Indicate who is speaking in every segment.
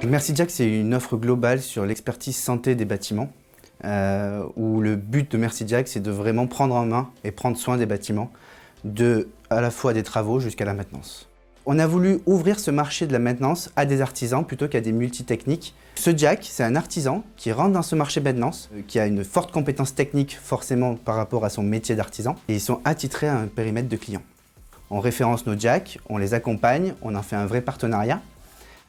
Speaker 1: Merci Jack, c'est une offre globale sur l'expertise santé des bâtiments, où le but de Merci Jack, c'est de vraiment prendre en main et prendre soin des bâtiments, à la fois des travaux jusqu'à la maintenance. On a voulu ouvrir ce marché de la maintenance à des artisans plutôt qu'à des multitechniques. Ce Jack, c'est un artisan qui rentre dans ce marché maintenance, qui a une forte compétence technique forcément par rapport à son métier d'artisan, et ils sont attitrés à un périmètre de clients. On référence nos Jacks, on les accompagne, on en fait un vrai partenariat.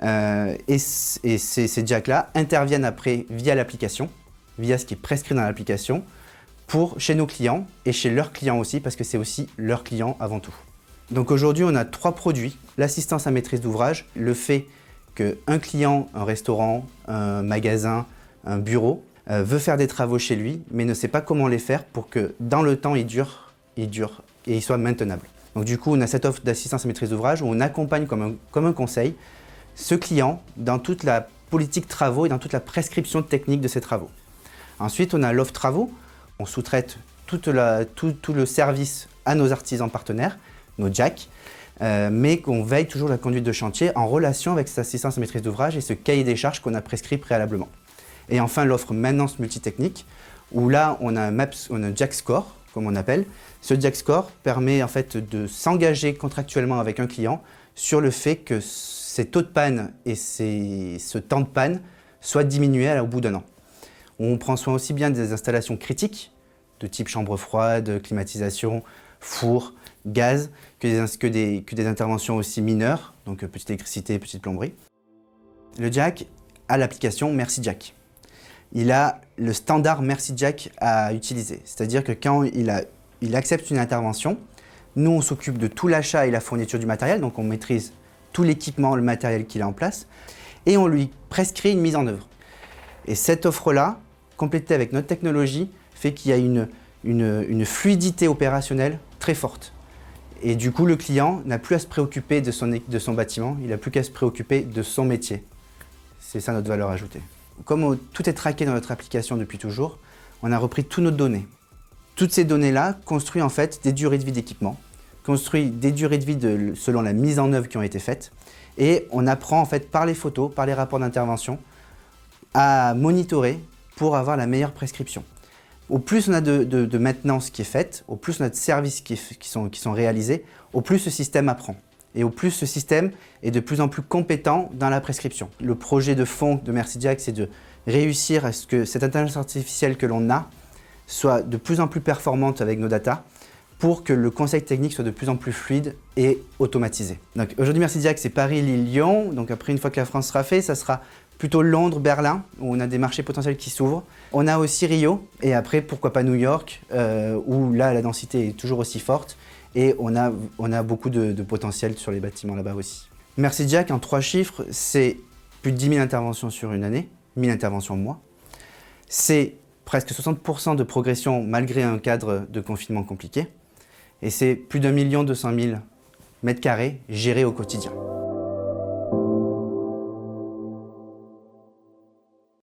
Speaker 1: Et ces jacks-là interviennent après via l'application, via ce qui est prescrit dans l'application, chez nos clients et chez leurs clients aussi, parce que c'est aussi leurs clients avant tout. Donc aujourd'hui, on a 3 produits. L'assistance à maîtrise d'ouvrage, le fait qu'un client, un restaurant, un magasin, un bureau, veut faire des travaux chez lui, mais ne sait pas comment les faire pour que dans le temps, il dure et il soit maintenable. Donc du coup, on a cette offre d'assistance à maîtrise d'ouvrage où on accompagne comme un conseil ce client dans toute la politique travaux et dans toute la prescription technique de ces travaux. Ensuite, on a l'offre travaux. On sous-traite tout le service à nos artisans partenaires, nos Jacks, mais qu'on veille toujours la conduite de chantier en relation avec cette assistance à maîtrise d'ouvrage et ce cahier des charges qu'on a prescrit préalablement. Et enfin, l'offre maintenance multitechnique, où là, on a un Jack Score, comme on appelle. Ce Jack Score permet en fait de s'engager contractuellement avec un client sur le fait que ces taux de panne et ce temps de panne soient diminués au bout d'1 an. On prend soin aussi bien des installations critiques, de type chambre froide, climatisation, four, gaz, que des interventions aussi mineures, donc petite électricité, petite plomberie. Le Jack a l'application Merci Jack. Il a le standard Merci Jack à utiliser, c'est-à-dire que quand il accepte une intervention, nous on s'occupe de tout l'achat et la fourniture du matériel, donc on maîtrise tout l'équipement, le matériel qu'il a en place, et on lui prescrit une mise en œuvre. Et cette offre-là, complétée avec notre technologie, fait qu'il y a une fluidité opérationnelle très forte. Et du coup, le client n'a plus à se préoccuper de son bâtiment, il n'a plus qu'à se préoccuper de son métier. C'est ça notre valeur ajoutée. Comme tout est traqué dans notre application depuis toujours, on a repris toutes nos données. Toutes ces données-là construisent en fait des durées de vie d'équipement, construisent des durées de vie selon la mise en œuvre qui ont été faites, et on apprend en fait par les photos, par les rapports d'intervention, à monitorer pour avoir la meilleure prescription. Au plus on a de maintenance qui est faite, au plus on a de services qui sont réalisés, au plus ce système apprend. Et au plus ce système est de plus en plus compétent dans la prescription. Le projet de fond de Merci Jack, c'est de réussir à ce que cette intelligence artificielle que l'on a soit de plus en plus performante avec nos data pour que le conseil technique soit de plus en plus fluide et automatisé. Donc aujourd'hui, Merci Jack, c'est Paris, Lille, Lyon. Donc après, une fois que la France sera faite, ça sera plutôt Londres, Berlin, où on a des marchés potentiels qui s'ouvrent. On a aussi Rio, et après, pourquoi pas New York, où là, la densité est toujours aussi forte, et on a beaucoup de potentiel sur les bâtiments là-bas aussi. Merci Jack, en 3 chiffres, c'est plus de 10 000 interventions sur une année, 1000 interventions au mois. C'est presque 60% de progression malgré un cadre de confinement compliqué. Et c'est plus d'1 200 000 mètres carrés gérés au quotidien.